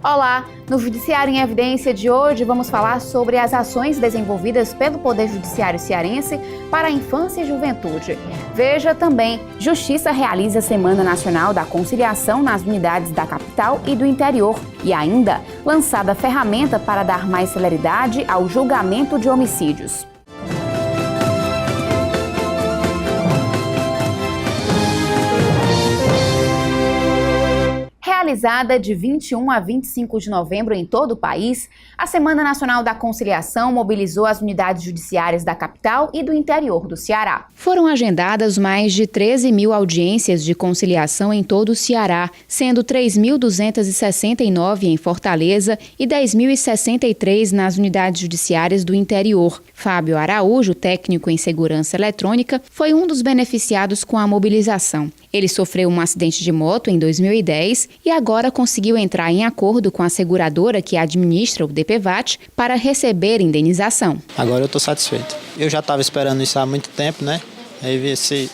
Olá! No Judiciário em Evidência de hoje vamos falar sobre as ações desenvolvidas pelo Poder Judiciário cearense para a infância e juventude. Veja também, Justiça realiza Semana Nacional da Conciliação nas unidades da capital e do interior. E ainda, lançada ferramenta para dar mais celeridade ao julgamento de homicídios. Realizada de 21 a 25 de novembro em todo o país, a Semana Nacional da Conciliação mobilizou as unidades judiciárias da capital e do interior do Ceará. Foram agendadas mais de 13 mil audiências de conciliação em todo o Ceará, sendo 3.269 em Fortaleza e 10.063 nas unidades judiciárias do interior. Fábio Araújo, técnico em segurança eletrônica, foi um dos beneficiados com a mobilização. Ele sofreu um acidente de moto em 2010 e agora conseguiu entrar em acordo com a seguradora que administra o DPVAT para receber indenização. Agora eu estou satisfeito. Eu já estava esperando isso há muito tempo, né? Aí esse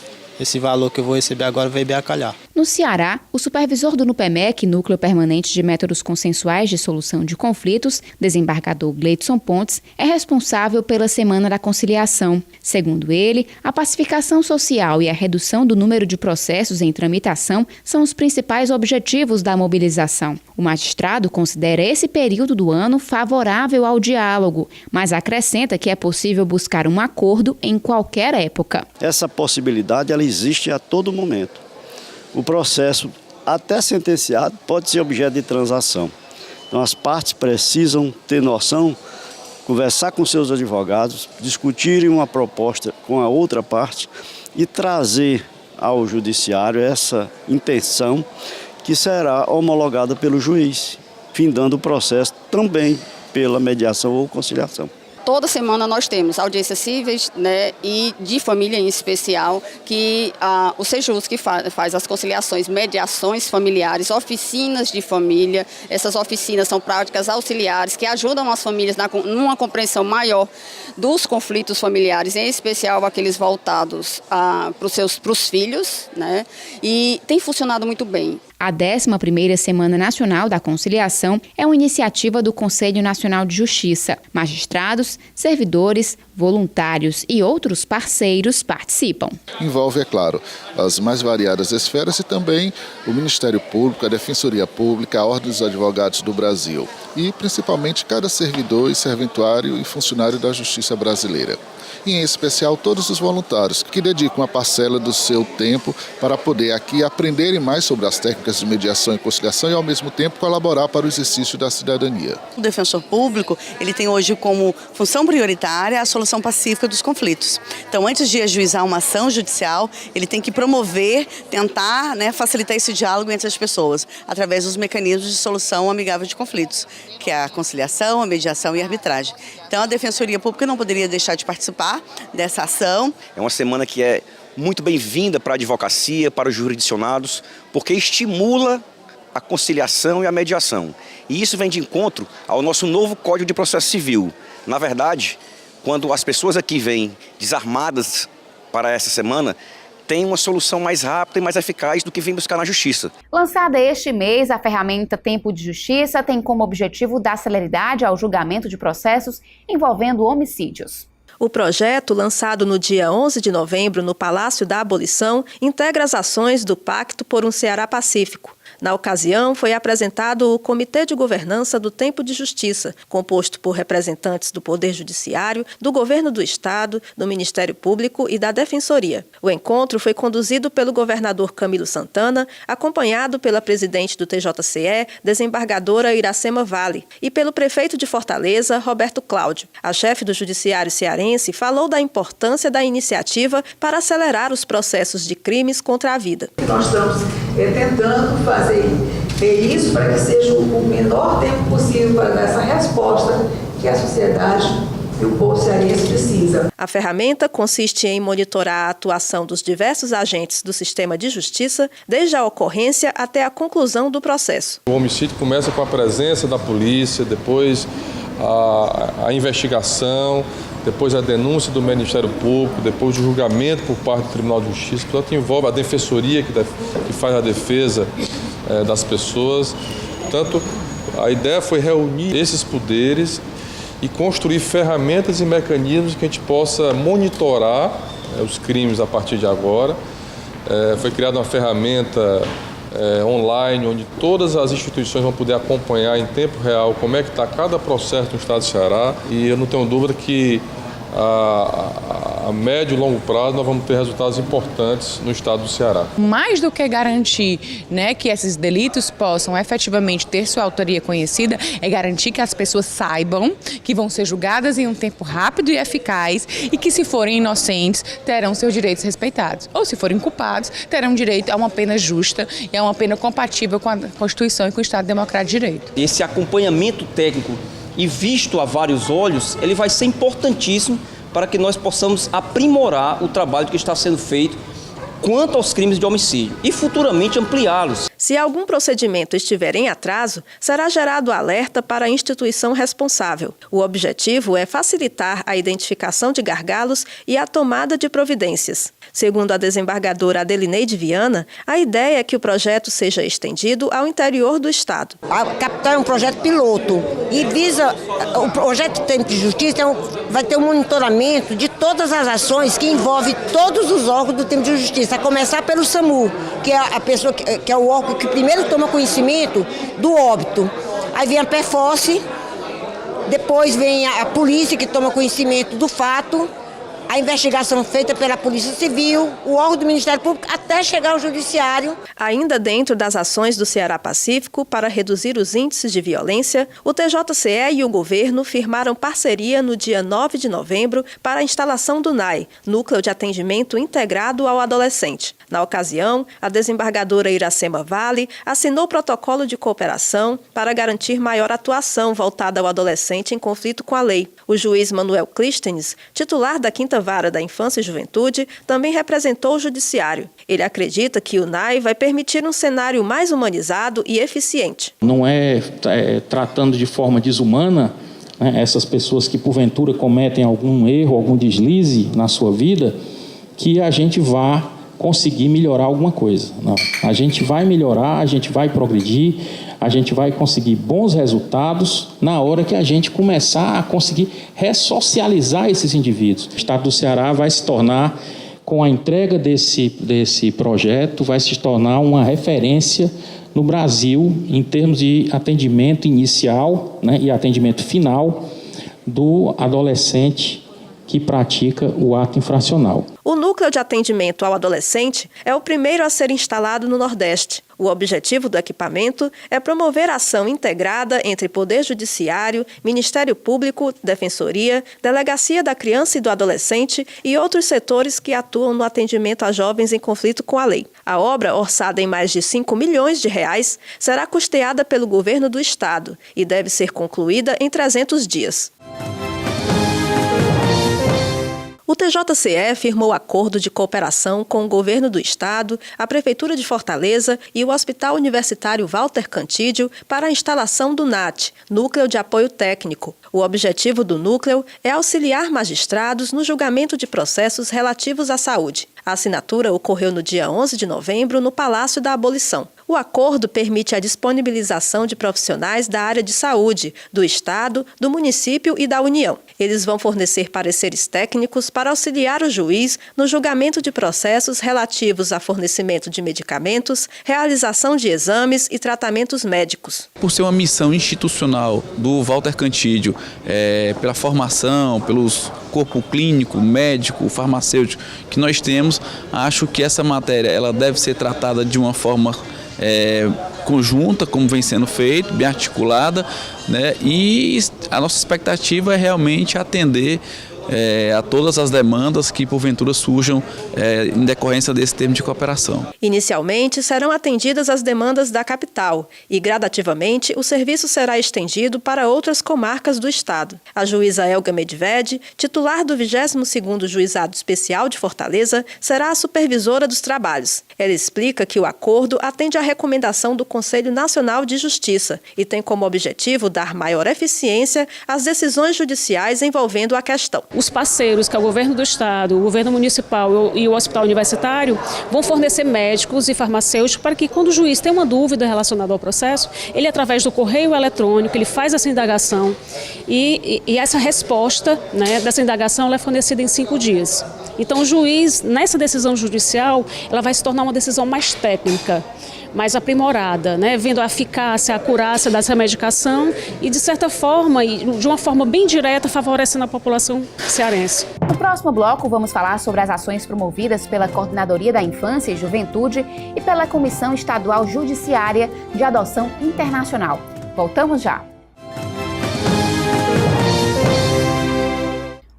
valor que eu vou receber agora veio bem a calhar. No Ceará, o supervisor do NUPEMEC, Núcleo Permanente de Métodos Consensuais de Solução de Conflitos, desembargador Gleidson Pontes, é responsável pela Semana da Conciliação. Segundo ele, a pacificação social e a redução do número de processos em tramitação são os principais objetivos da mobilização. O magistrado considera esse período do ano favorável ao diálogo, mas acrescenta que é possível buscar um acordo em qualquer época. Essa possibilidade ela existe a todo momento. O processo, até sentenciado, pode ser objeto de transação. Então, as partes precisam ter noção, conversar com seus advogados, discutirem uma proposta com a outra parte e trazer ao judiciário essa intenção que será homologada pelo juiz, findando o processo também pela mediação ou conciliação. Toda semana nós temos audiências cíveis, né, e de família em especial, que o Sejus que faz as conciliações, mediações familiares, oficinas de família. Essas oficinas são práticas auxiliares que ajudam as famílias numa compreensão maior dos conflitos familiares, em especial aqueles voltados para os filhos, né, e tem funcionado muito bem. A 11ª Semana Nacional da Conciliação é uma iniciativa do Conselho Nacional de Justiça. Magistrados, servidores, voluntários e outros parceiros participam. Envolve, é claro, as mais variadas esferas e também o Ministério Público, a Defensoria Pública, a Ordem dos Advogados do Brasil e principalmente cada servidor e serventuário e funcionário da Justiça brasileira. E em especial todos os voluntários que dedicam uma parcela do seu tempo para poder aqui aprenderem mais sobre as técnicas de mediação e conciliação e ao mesmo tempo colaborar para o exercício da cidadania. O defensor público, ele tem hoje como função prioritária a solução pacífica dos conflitos. Então, antes de ajuizar uma ação judicial, ele tem que promover, tentar, facilitar esse diálogo entre as pessoas, através dos mecanismos de solução amigável de conflitos, que é a conciliação, a mediação e a arbitragem. Então, a Defensoria Pública não poderia deixar de participar dessa ação. É uma semana que é muito bem-vinda para a advocacia, para os jurisdicionados, porque estimula a conciliação e a mediação. E isso vem de encontro ao nosso novo Código de Processo Civil. Na verdade, quando as pessoas aqui vêm desarmadas para essa semana, tem uma solução mais rápida e mais eficaz do que vem buscar na Justiça. Lançada este mês, a ferramenta Tempo de Justiça tem como objetivo dar celeridade ao julgamento de processos envolvendo homicídios. O projeto, lançado no dia 11 de novembro no Palácio da Abolição, integra as ações do Pacto por um Ceará Pacífico. Na ocasião, foi apresentado o Comitê de Governança do Tempo de Justiça, composto por representantes do Poder Judiciário, do Governo do Estado, do Ministério Público e da Defensoria. O encontro foi conduzido pelo governador Camilo Santana, acompanhado pela presidente do TJCE, desembargadora Iracema Vale, e pelo prefeito de Fortaleza, Roberto Cláudio. A chefe do Judiciário cearense falou da importância da iniciativa para acelerar os processos de crimes contra a vida. Nós estamos tentando fazer isso para que seja o menor tempo possível para dar essa resposta que a sociedade e o povo cearense precisa. A ferramenta consiste em monitorar a atuação dos diversos agentes do sistema de justiça, desde a ocorrência até a conclusão do processo. O homicídio começa com a presença da polícia, depois a investigação, depois a denúncia do Ministério Público, depois o julgamento por parte do Tribunal de Justiça. Portanto, envolve a defensoria que faz a defesa das pessoas. Portanto, A ideia foi reunir esses poderes e construir ferramentas e mecanismos que a gente possa monitorar os crimes a partir de agora. Foi criada uma ferramenta online, onde todas as instituições vão poder acompanhar em tempo real como é que está cada processo no estado do Ceará. E eu não tenho dúvida que a médio e longo prazo nós vamos ter resultados importantes no estado do Ceará. Mais do que garantir, que esses delitos possam efetivamente ter sua autoria conhecida, é garantir que as pessoas saibam que vão ser julgadas em um tempo rápido e eficaz e que, se forem inocentes, terão seus direitos respeitados. Ou, se forem culpados, terão direito a uma pena justa e a uma pena compatível com a Constituição e com o Estado Democrático de Direito. Esse acompanhamento técnico e visto a vários olhos, ele vai ser importantíssimo para que nós possamos aprimorar o trabalho que está sendo feito quanto aos crimes de homicídio e futuramente ampliá-los. Se algum procedimento estiver em atraso, será gerado alerta para a instituição responsável. O objetivo é facilitar a identificação de gargalos e a tomada de providências. Segundo a desembargadora Adelineide Viana, a ideia é que o projeto seja estendido ao interior do estado. A capital é um projeto piloto e visa, o projeto Tempo de Justiça vai ter um monitoramento de todas as ações que envolvem todos os órgãos do Tempo de Justiça, a começar pelo SAMU, que é a pessoa que é o órgão que primeiro toma conhecimento do óbito. Aí vem a PFOS, depois vem a polícia que toma conhecimento do fato, a investigação feita pela Polícia Civil, o órgão do Ministério Público, até chegar ao Judiciário. Ainda dentro das ações do Ceará Pacífico para reduzir os índices de violência, o TJCE e o governo firmaram parceria no dia 9 de novembro para a instalação do NAI, Núcleo de Atendimento Integrado ao Adolescente. Na ocasião, a desembargadora Iracema Vale assinou protocolo de cooperação para garantir maior atuação voltada ao adolescente em conflito com a lei. O juiz Manuel Clístenes, titular da 5ª Vara da Infância e Juventude, também representou o Judiciário. Ele acredita que o NAI vai permitir um cenário mais humanizado e eficiente. Não é tratando de forma desumana essas pessoas que porventura cometem algum erro, algum deslize na sua vida, que a gente vá conseguir melhorar alguma coisa. Não. A gente vai melhorar, a gente vai progredir, a gente vai conseguir bons resultados na hora que a gente começar a conseguir ressocializar esses indivíduos. O Estado do Ceará vai se tornar, com a entrega desse projeto, vai se tornar uma referência no Brasil em termos de atendimento inicial, e atendimento final do adolescente que pratica o ato infracional. O Núcleo de Atendimento ao Adolescente é o primeiro a ser instalado no Nordeste. O objetivo do equipamento é promover a ação integrada entre Poder Judiciário, Ministério Público, Defensoria, Delegacia da Criança e do Adolescente e outros setores que atuam no atendimento a jovens em conflito com a lei. A obra, orçada em mais de 5 milhões de reais, será custeada pelo governo do estado e deve ser concluída em 300 dias. O TJCE firmou acordo de cooperação com o Governo do Estado, a Prefeitura de Fortaleza e o Hospital Universitário Walter Cantídio para a instalação do NAT, Núcleo de Apoio Técnico. O objetivo do núcleo é auxiliar magistrados no julgamento de processos relativos à saúde. A assinatura ocorreu no dia 11 de novembro no Palácio da Abolição. O acordo permite a disponibilização de profissionais da área de saúde, do Estado, do município e da União. Eles vão fornecer pareceres técnicos para auxiliar o juiz no julgamento de processos relativos a fornecimento de medicamentos, realização de exames e tratamentos médicos. Por ser uma missão institucional do Walter Cantídio, pela formação, pelos corpo clínico, médico, farmacêutico que nós temos, acho que essa matéria ela deve ser tratada de uma forma conjunta, como vem sendo feito, bem articulada, e a nossa expectativa é realmente atender a todas as demandas que porventura surjam em decorrência desse termo de cooperação. Inicialmente serão atendidas as demandas da capital e gradativamente o serviço será estendido para outras comarcas do estado. A juíza Elga Medved, titular do 22º Juizado Especial de Fortaleza, será a supervisora dos trabalhos. Ela explica que o acordo atende à recomendação do Conselho Nacional de Justiça e tem como objetivo dar maior eficiência às decisões judiciais envolvendo a questão. os parceiros, que é o governo do estado, o governo municipal e o hospital universitário, vão fornecer médicos e farmacêuticos para que, quando o juiz tem uma dúvida relacionada ao processo, ele, através do correio eletrônico, ele faz essa indagação e essa resposta, né, dessa indagação ela é fornecida em 5 dias. Então, o juiz, nessa decisão judicial, ela vai se tornar uma decisão mais técnica, mais aprimorada, né, vendo a eficácia, a acurácia dessa medicação e, de certa forma, e de uma forma bem direta, favorecendo a população cearense. No próximo bloco, vamos falar sobre as ações promovidas pela Coordenadoria da Infância e Juventude e pela Comissão Estadual Judiciária de Adoção Internacional. Voltamos já.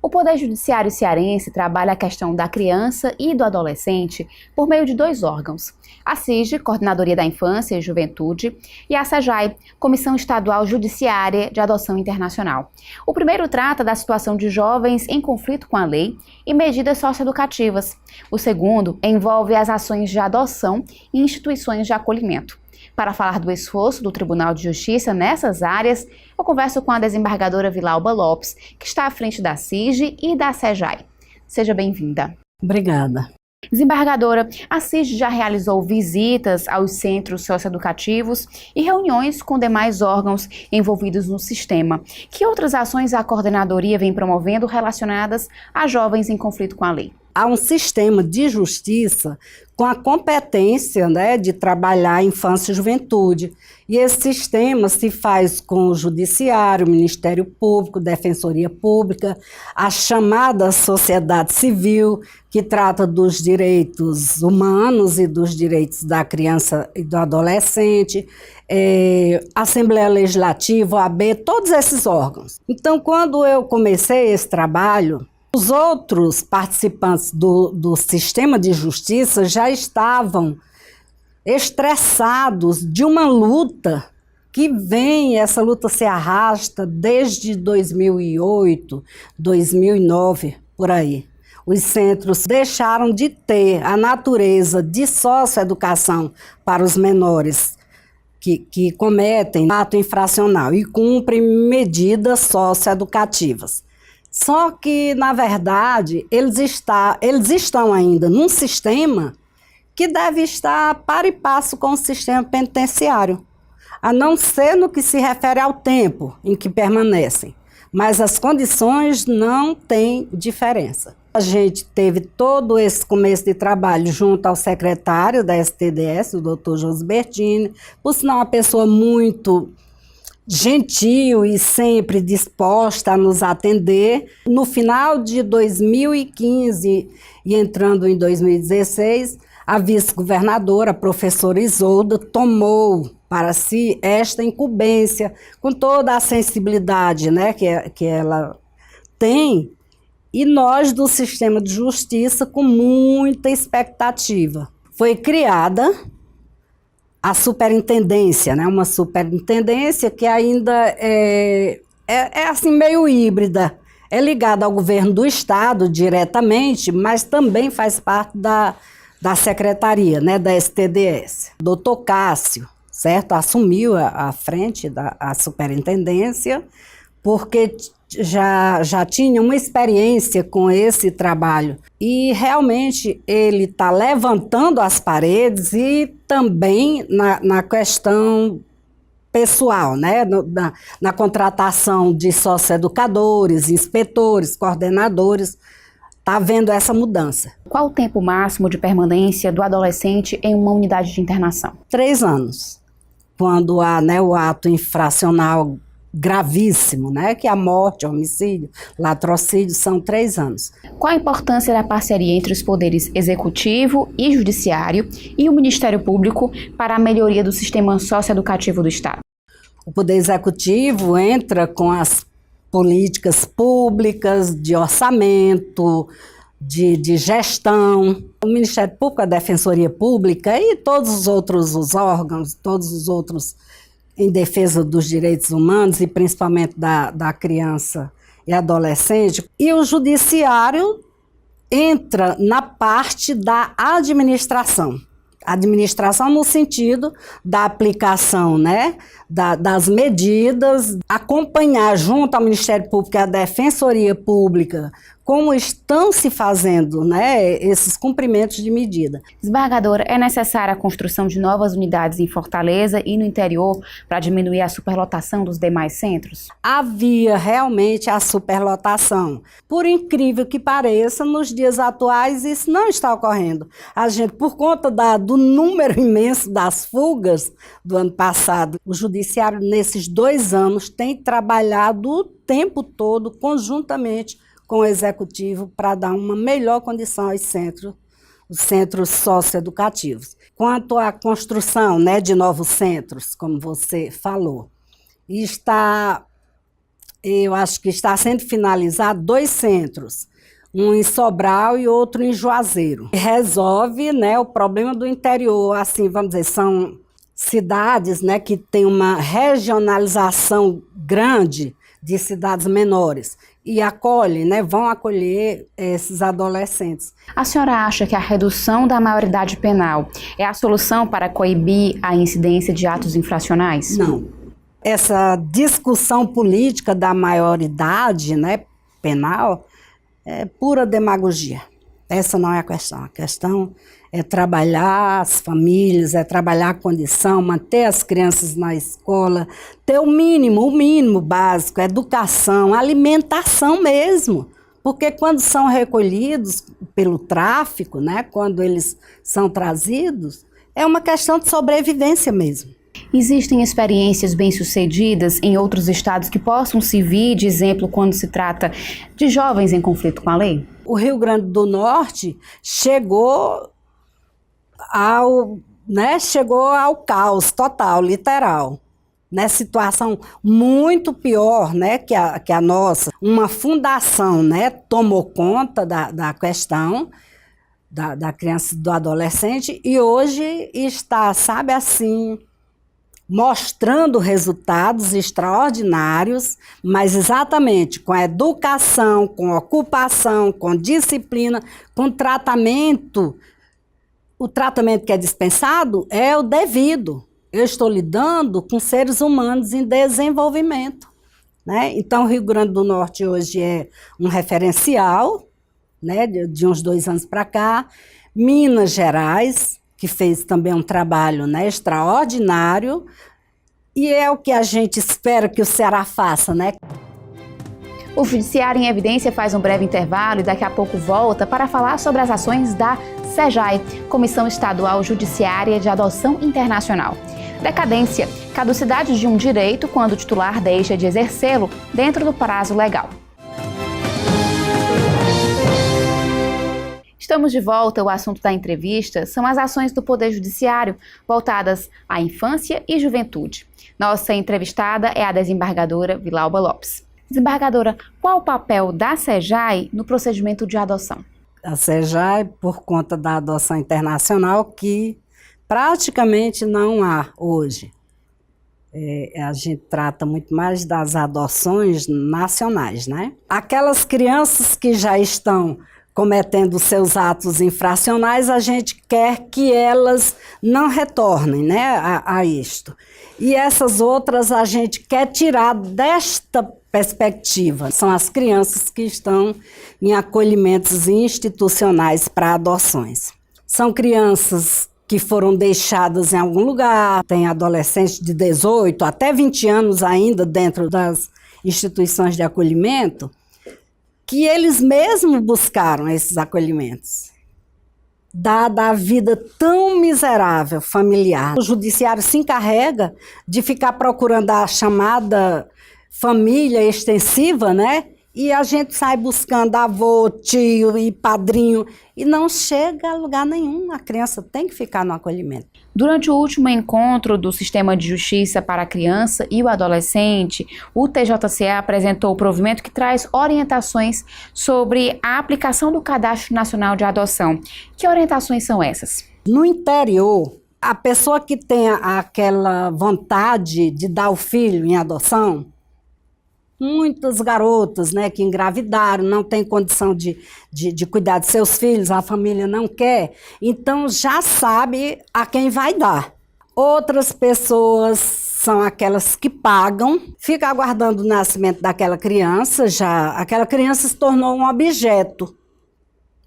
O Poder Judiciário cearense trabalha a questão da criança e do adolescente por meio de 2 órgãos: a CIJ, Coordenadoria da Infância e Juventude, e a SEJAI, Comissão Estadual Judiciária de Adoção Internacional. O primeiro trata da situação de jovens em conflito com a lei e medidas socioeducativas. O segundo envolve as ações de adoção e instituições de acolhimento. Para falar do esforço do Tribunal de Justiça nessas áreas, eu converso com a desembargadora Vilalba Lopes, que está à frente da CIJ e da SEJAI. Seja bem-vinda. Obrigada. Desembargadora, a CIJ já realizou visitas aos centros socioeducativos e reuniões com demais órgãos envolvidos no sistema. Que outras ações a coordenadoria vem promovendo relacionadas a jovens em conflito com a lei? Há um sistema de justiça com a competência, né, de trabalhar a infância e juventude. E esse sistema se faz com o Judiciário, o Ministério Público, Defensoria Pública, a chamada sociedade civil, que trata dos direitos humanos e dos direitos da criança e do adolescente, Assembleia Legislativa, OAB, todos esses órgãos. Então, quando eu comecei esse trabalho, os outros participantes do sistema de justiça já estavam estressados de uma luta essa luta se arrasta desde 2008, 2009, por aí. Os centros deixaram de ter a natureza de socioeducação para os menores que cometem ato infracional e cumprem medidas socioeducativas. Só que, na verdade, eles estão ainda num sistema que deve estar par e passo com o sistema penitenciário, a não ser no que se refere ao tempo em que permanecem. Mas as condições não têm diferença. A gente teve todo esse começo de trabalho junto ao secretário da STDS, o doutor Josbertini, por sinal uma pessoa muito gentil e sempre disposta a nos atender. No final de 2015 e entrando em 2016, a vice-governadora, a professora Isolda, tomou para si esta incumbência, com toda a sensibilidade, né, que ela tem, e nós do sistema de justiça com muita expectativa. Foi criada a superintendência, né? Uma superintendência que ainda é assim meio híbrida, é ligada ao governo do estado diretamente, mas também faz parte da secretaria, né? Da STDS. Doutor Cássio, certo? Assumiu a frente da superintendência, porque já tinha uma experiência com esse trabalho. E realmente ele está levantando as paredes e também na questão pessoal, né? Na contratação de socioeducadores, inspetores, coordenadores, está havendo essa mudança. Qual o tempo máximo de permanência do adolescente em uma unidade de internação? 3 anos. Quando há, né, o ato infracional gravíssimo, né, que a morte, o homicídio, latrocínio, são 3 anos. Qual a importância da parceria entre os poderes executivo e judiciário e o Ministério Público para a melhoria do sistema socioeducativo do Estado? O Poder Executivo entra com as políticas públicas, de orçamento, de gestão. O Ministério Público, a Defensoria Pública e todos os outros órgãos, todos os outros em defesa dos direitos humanos e principalmente da criança e adolescente. E o Judiciário entra na parte da administração, Administração no sentido da aplicação, né, das medidas, acompanhar junto ao Ministério Público e à Defensoria Pública como estão se fazendo, né, esses cumprimentos de medida. Desembargadora, é necessária a construção de novas unidades em Fortaleza e no interior para diminuir a superlotação dos demais centros? Havia realmente a superlotação. Por incrível que pareça, nos dias atuais isso não está ocorrendo. A gente, por conta do número imenso das fugas do ano passado, o Judiciário nesses 2 anos tem trabalhado o tempo todo conjuntamente com o Executivo para dar uma melhor condição aos centros, os centros socioeducativos. Quanto à construção, né, de novos centros, como você falou, eu acho que está sendo finalizado 2 centros, um em Sobral e outro em Juazeiro. Resolve, né, o problema do interior, assim, vamos dizer, são cidades, né, que têm uma regionalização grande de cidades menores e acolhem, né, vão acolher esses adolescentes. A senhora acha que a redução da maioridade penal é a solução para coibir a incidência de atos infracionais? Não. Essa discussão política da maioridade, né, penal é pura demagogia. Essa não é a questão. A questão é trabalhar as famílias, é trabalhar a condição, manter as crianças na escola, ter o mínimo básico, educação, alimentação mesmo. Porque quando são recolhidos pelo tráfico, né, quando eles são trazidos, é uma questão de sobrevivência mesmo. Existem experiências bem-sucedidas em outros estados que possam servir de exemplo quando se trata de jovens em conflito com a lei? O Rio Grande do Norte chegou ao caos total, literal. Né, situação muito pior, né, que a nossa. Uma fundação, né, tomou conta da questão da criança e do adolescente e hoje está, sabe, assim, mostrando resultados extraordinários, mas exatamente com educação, com ocupação, com disciplina, com tratamento. O tratamento que é dispensado é o devido. Eu estou lidando com seres humanos em desenvolvimento, né? Então, o Rio Grande do Norte hoje é um referencial, né, de uns 2 anos para cá. Minas Gerais, que fez também um trabalho, né, extraordinário, e é o que a gente espera que o Ceará faça, né? O Judiciário em Evidência faz um breve intervalo e daqui a pouco volta para falar sobre as ações da SEJAI, Comissão Estadual Judiciária de Adoção Internacional. Decadência, caducidade de um direito quando o titular deixa de exercê-lo dentro do prazo legal. Estamos de volta. O assunto da entrevista são as ações do Poder Judiciário voltadas à infância e juventude. Nossa entrevistada é a desembargadora Vilauba Lopes. Desembargadora, qual o papel da SEJAI no procedimento de adoção? A SEJAI, por conta da adoção internacional, que praticamente não há hoje. A gente trata muito mais das adoções nacionais, né? Aquelas crianças que já estão cometendo seus atos infracionais, a gente quer que elas não retornem, né, a isto. E essas outras a gente quer tirar desta perspectiva. São as crianças que estão em acolhimentos institucionais para adoções. São crianças que foram deixadas em algum lugar, tem adolescentes de 18 até 20 anos ainda dentro das instituições de acolhimento, que eles mesmos buscaram esses acolhimentos. Dada a vida tão miserável familiar, o judiciário se encarrega de ficar procurando a chamada família extensiva, né? E a gente sai buscando avô, tio e padrinho e não chega a lugar nenhum. A criança tem que ficar no acolhimento. Durante o último encontro do Sistema de Justiça para a Criança e o Adolescente, o TJCE apresentou o provimento que traz orientações sobre a aplicação do Cadastro Nacional de Adoção. Que orientações são essas? No interior, a pessoa que tem aquela vontade de dar o filho em adoção, muitas garotas, né, que engravidaram, não tem condição de cuidar de seus filhos, a família não quer, então já sabe a quem vai dar. Outras pessoas são aquelas que pagam, fica aguardando o nascimento daquela criança, já aquela criança se tornou um objeto,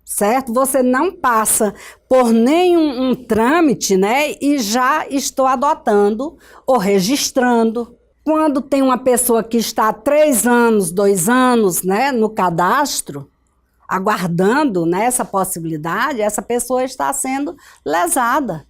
certo? Você não passa por nenhum trâmite, né, e já estou adotando ou registrando. Quando tem uma pessoa que está há 3 anos, 2 anos, né, no cadastro, aguardando, né, essa possibilidade, essa pessoa está sendo lesada,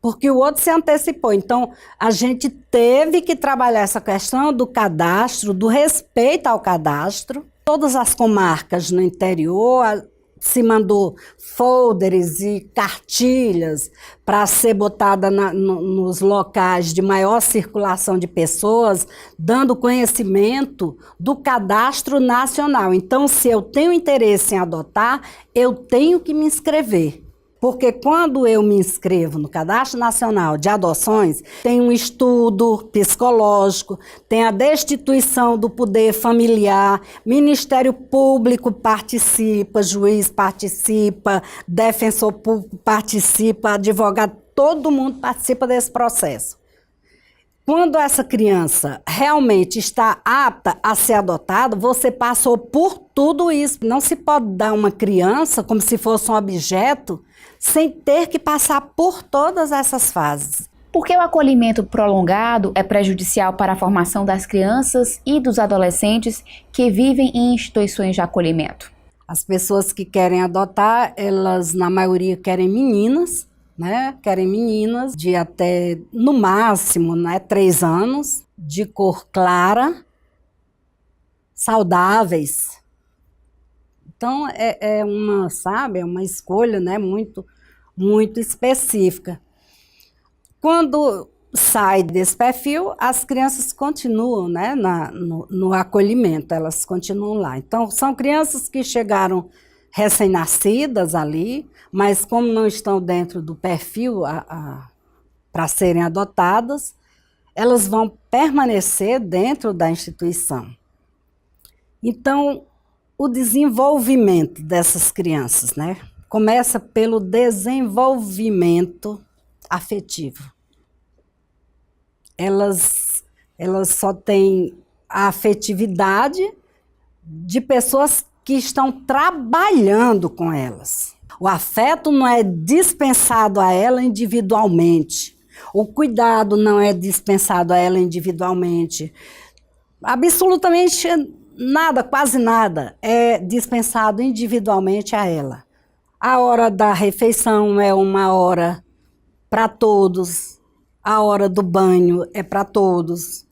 porque o outro se antecipou. Então, a gente teve que trabalhar essa questão do cadastro, do respeito ao cadastro. Todas as comarcas no interior se mandou folders e cartilhas para ser botada nos locais de maior circulação de pessoas, dando conhecimento do cadastro nacional. Então, se eu tenho interesse em adotar, eu tenho que me inscrever. Porque quando eu me inscrevo no Cadastro Nacional de Adoções, tem um estudo psicológico, tem a destituição do poder familiar, Ministério Público participa, juiz participa, defensor público participa, advogado, todo mundo participa desse processo. Quando essa criança realmente está apta a ser adotada, você passou por tudo isso. Não se pode dar uma criança como se fosse um objeto sem ter que passar por todas essas fases. Por que o acolhimento prolongado é prejudicial para a formação das crianças e dos adolescentes que vivem em instituições de acolhimento? As pessoas que querem adotar, elas na maioria querem meninas, né? Querem meninas de até, no máximo, né, 3 anos, de cor clara, saudáveis. Então, é uma escolha, né, muito específica. Quando sai desse perfil, as crianças continuam, né, no acolhimento, elas continuam lá. Então, são crianças que chegaram recém-nascidas ali, mas como não estão dentro do perfil para serem adotadas, elas vão permanecer dentro da instituição. Então, o desenvolvimento dessas crianças, né, começa pelo desenvolvimento afetivo. Elas só têm a afetividade de pessoas que estão trabalhando com elas. O afeto não é dispensado a ela individualmente. O cuidado não é dispensado a ela individualmente. Absolutamente nada, quase nada, é dispensado individualmente a ela. A hora da refeição é uma hora para todos. A hora do banho é para todos.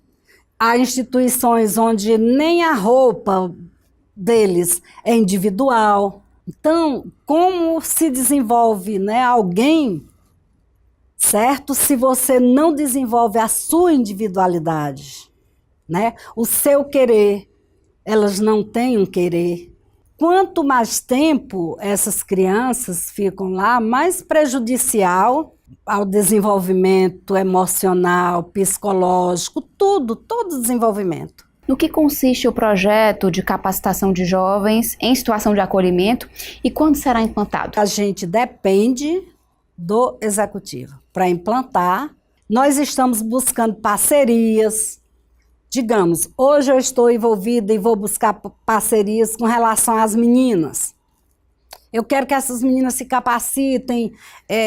Há instituições onde nem a roupa deles é individual. Então, como se desenvolve, né, alguém, certo? Se você não desenvolve a sua individualidade, né, o seu querer, elas não têm um querer. Quanto mais tempo essas crianças ficam lá, mais prejudicial ao desenvolvimento emocional, psicológico, todo desenvolvimento. No que consiste o projeto de capacitação de jovens em situação de acolhimento e quando será implantado? A gente depende do executivo para implantar. Nós estamos buscando parcerias. Digamos, hoje eu estou envolvida e vou buscar parcerias com relação às meninas. Eu quero que essas meninas se capacitem,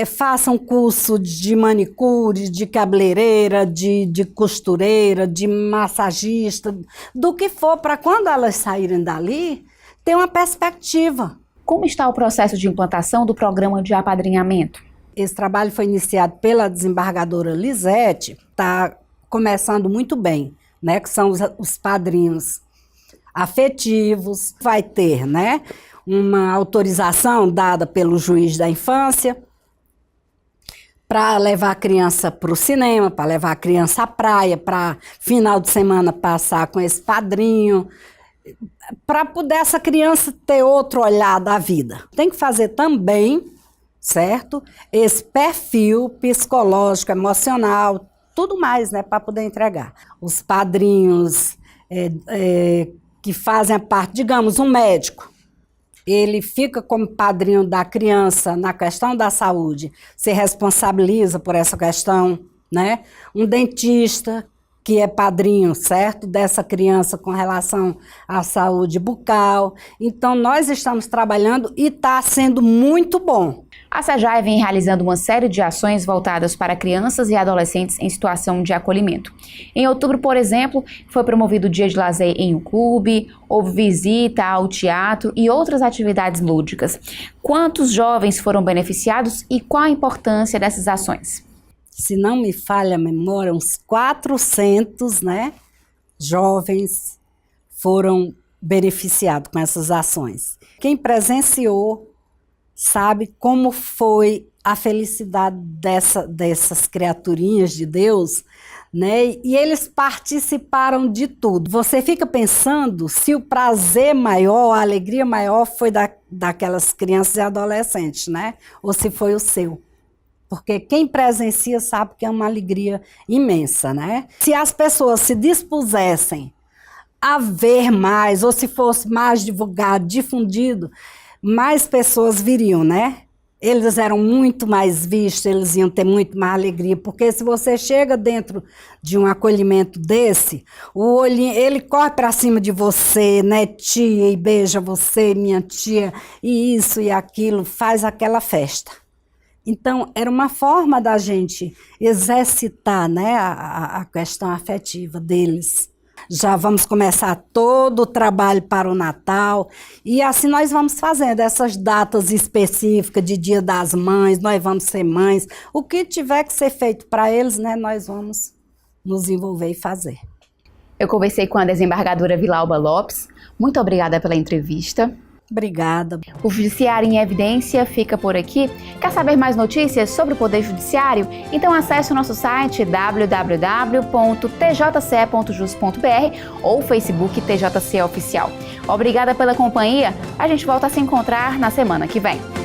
façam curso de manicure, de cabeleireira, de costureira, de massagista, do que for, para quando elas saírem dali, ter uma perspectiva. Como está o processo de implantação do programa de apadrinhamento? Esse trabalho foi iniciado pela desembargadora Lisete, está começando muito bem, né, que são os padrinhos afetivos. Vai ter, né, uma autorização dada pelo juiz da infância para levar a criança para o cinema, para levar a criança à praia, para final de semana passar com esse padrinho, para poder essa criança ter outro olhar da vida. Tem que fazer também, certo, esse perfil psicológico, emocional, tudo mais, né, para poder entregar. Os padrinhos, que fazem a parte, digamos, um médico. Ele fica como padrinho da criança na questão da saúde, se responsabiliza por essa questão, né? Um dentista que é padrinho, certo, dessa criança com relação à saúde bucal. Então, nós estamos trabalhando e está sendo muito bom. A SEJAE vem realizando uma série de ações voltadas para crianças e adolescentes em situação de acolhimento. Em outubro, por exemplo, foi promovido o Dia de Lazer em um clube, houve visita ao teatro e outras atividades lúdicas. Quantos jovens foram beneficiados e qual a importância dessas ações? Se não me falha a memória, uns 400, né, jovens foram beneficiados com essas ações. Quem presenciou sabe como foi a felicidade dessas criaturinhas de Deus, né? E eles participaram de tudo. Você fica pensando se o prazer maior, a alegria maior foi daquelas crianças e adolescentes, né? Ou se foi o seu. Porque quem presencia sabe que é uma alegria imensa, né? Se as pessoas se dispusessem a ver mais, ou se fosse mais divulgado, difundido, mais pessoas viriam, né? Eles eram muito mais vistos, eles iam ter muito mais alegria, porque se você chega dentro de um acolhimento desse, o olhinho, ele corre para cima de você, né, tia, e beija você, minha tia, e isso e aquilo, faz aquela festa. Então, era uma forma da gente exercitar, né, a questão afetiva deles. Já vamos começar todo o trabalho para o Natal e assim nós vamos fazendo essas datas específicas de Dia das Mães, nós vamos ser mães. O que tiver que ser feito para eles, né, nós vamos nos envolver e fazer. Eu conversei com a desembargadora Vilalba Lopes. Muito obrigada pela entrevista. Obrigada. O Judiciário em Evidência fica por aqui. Quer saber mais notícias sobre o Poder Judiciário? Então acesse o nosso site www.tjce.jus.br ou Facebook TJC Oficial. Obrigada pela companhia. A gente volta a se encontrar na semana que vem.